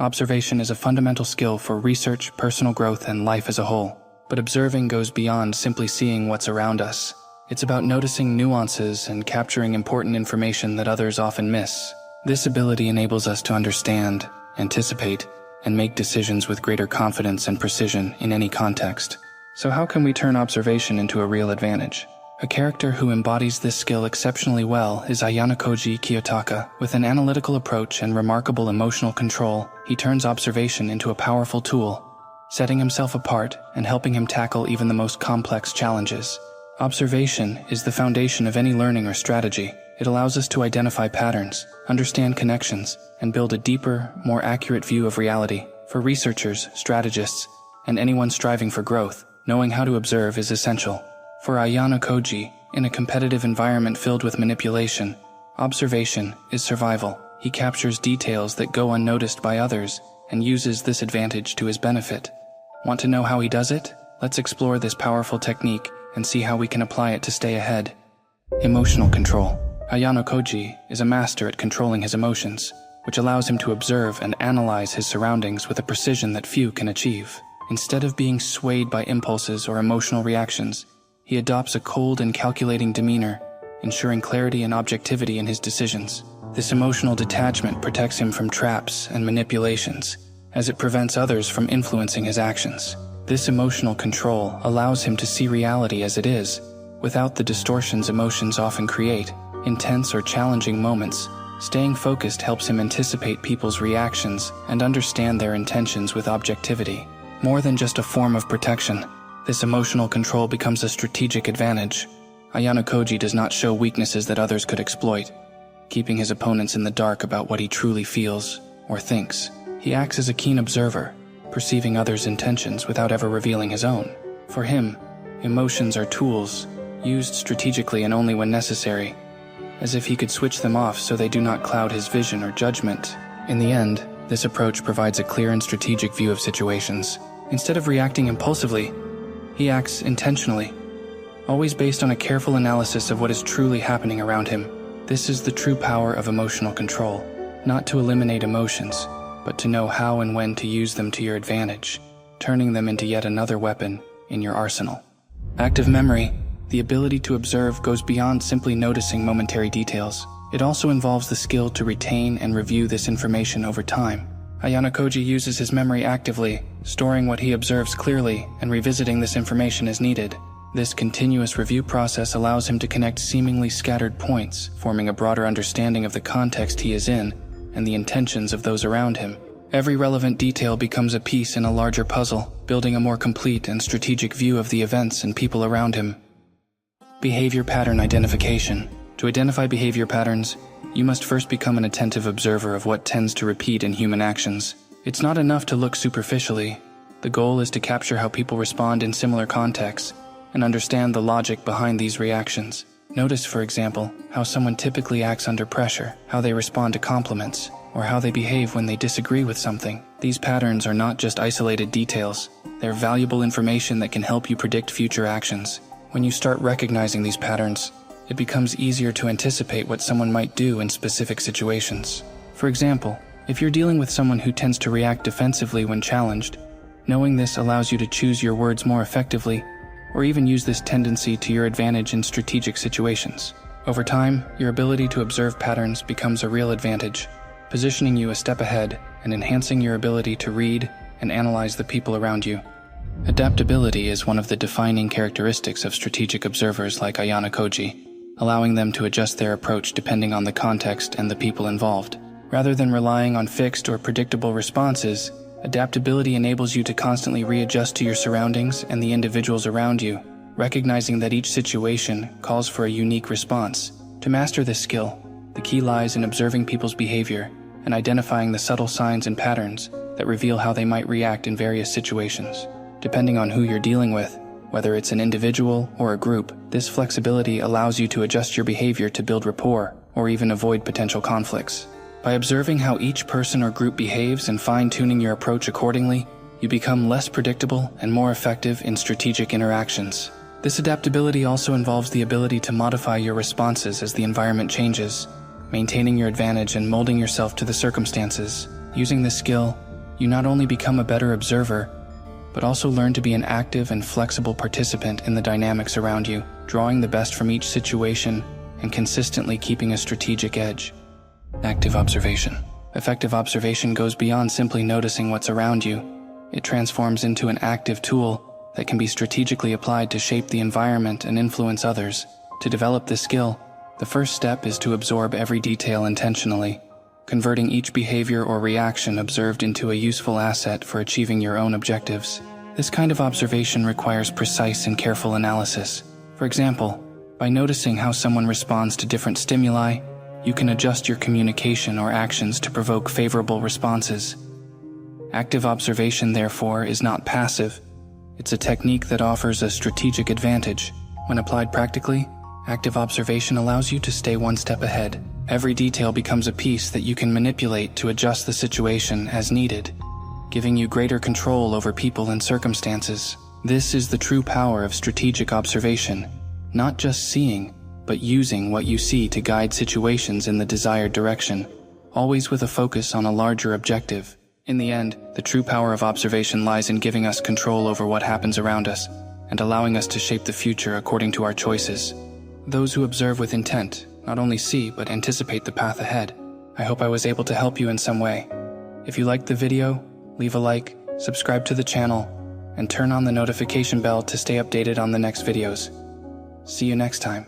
Observation is a fundamental skill for research, personal growth, and life as a whole. But observing goes beyond simply seeing what's around us. It's about noticing nuances and capturing important information that others often miss. This ability enables us to understand, anticipate, and make decisions with greater confidence and precision in any context. So how can we turn observation into a real advantage? A character who embodies this skill exceptionally well is Ayanokoji Kiyotaka. With an analytical approach and remarkable emotional control, he turns observation into a powerful tool, setting himself apart and helping him tackle even the most complex challenges. Observation is the foundation of any learning or strategy. It allows us to identify patterns, understand connections, and build a deeper, more accurate view of reality. For researchers, strategists, and anyone striving for growth, knowing how to observe is essential. For Ayanokoji, in a competitive environment filled with manipulation, observation is survival. He captures details that go unnoticed by others and uses this advantage to his benefit. Want to know how he does it? Let's explore this powerful technique and see how we can apply it to stay ahead. Emotional control. Ayanokoji is a master at controlling his emotions, which allows him to observe and analyze his surroundings with a precision that few can achieve. Instead of being swayed by impulses or emotional reactions, he adopts a cold and calculating demeanor, ensuring clarity and objectivity in his decisions. This emotional detachment protects him from traps and manipulations, as it prevents others from influencing his actions. This emotional control allows him to see reality as it is, without the distortions emotions often create. In tense or challenging moments, staying focused helps him anticipate people's reactions and understand their intentions with objectivity. More than just a form of protection, this emotional control becomes a strategic advantage. Ayanokoji does not show weaknesses that others could exploit, keeping his opponents in the dark about what he truly feels or thinks. He acts as a keen observer, perceiving others' intentions without ever revealing his own. For him, emotions are tools, used strategically and only when necessary, as if he could switch them off so they do not cloud his vision or judgment. In the end, this approach provides a clear and strategic view of situations. Instead of reacting impulsively, he acts intentionally, always based on a careful analysis of what is truly happening around him. This is the true power of emotional control, not to eliminate emotions, but to know how and when to use them to your advantage, turning them into yet another weapon in your arsenal. Active memory, the ability to observe, goes beyond simply noticing momentary details. It also involves the skill to retain and review this information over time. Ayanokoji uses his memory actively, storing what he observes clearly and revisiting this information as needed. This continuous review process allows him to connect seemingly scattered points, forming a broader understanding of the context he is in and the intentions of those around him. Every relevant detail becomes a piece in a larger puzzle, building a more complete and strategic view of the events and people around him. Behavior pattern identification. To identify behavior patterns, you must first become an attentive observer of what tends to repeat in human actions. It's not enough to look superficially. The goal is to capture how people respond in similar contexts and understand the logic behind these reactions. Notice, for example, how someone typically acts under pressure, how they respond to compliments, or how they behave when they disagree with something. These patterns are not just isolated details. They're valuable information that can help you predict future actions. When you start recognizing these patterns, it becomes easier to anticipate what someone might do in specific situations. For example, if you're dealing with someone who tends to react defensively when challenged, knowing this allows you to choose your words more effectively, or even use this tendency to your advantage in strategic situations. Over time, your ability to observe patterns becomes a real advantage, positioning you a step ahead and enhancing your ability to read and analyze the people around you. Adaptability is one of the defining characteristics of strategic observers like Ayanokoji, allowing them to adjust their approach depending on the context and the people involved. Rather than relying on fixed or predictable responses, adaptability enables you to constantly readjust to your surroundings and the individuals around you, recognizing that each situation calls for a unique response. To master this skill, the key lies in observing people's behavior and identifying the subtle signs and patterns that reveal how they might react in various situations. Depending on who you're dealing with, whether it's an individual or a group, this flexibility allows you to adjust your behavior to build rapport or even avoid potential conflicts. By observing how each person or group behaves and fine-tuning your approach accordingly, you become less predictable and more effective in strategic interactions. This adaptability also involves the ability to modify your responses as the environment changes, maintaining your advantage and molding yourself to the circumstances. Using this skill, You not only become a better observer, but also learn to be an active and flexible participant in the dynamics around you, drawing the best from each situation and consistently keeping a strategic edge. Active observation. Effective observation goes beyond simply noticing what's around you. It transforms into an active tool that can be strategically applied to shape the environment and influence others. To develop this skill, the first step is to absorb every detail intentionally, converting each behavior or reaction observed into a useful asset for achieving your own objectives. This kind of observation requires precise and careful analysis. For example, by noticing how someone responds to different stimuli, you can adjust your communication or actions to provoke favorable responses. Active observation, therefore, is not passive. It's a technique that offers a strategic advantage. When applied practically, active observation allows you to stay one step ahead. Every detail becomes a piece that you can manipulate to adjust the situation as needed, giving you greater control over people and circumstances. This is the true power of strategic observation, not just seeing, but using what you see to guide situations in the desired direction, always with a focus on a larger objective. In the end, the true power of observation lies in giving us control over what happens around us and allowing us to shape the future according to our choices. Those who observe with intent not only see but anticipate the path ahead. I hope I was able to help you in some way. If you liked the video, leave a like, subscribe to the channel, and turn on the notification bell to stay updated on the next videos. See you next time.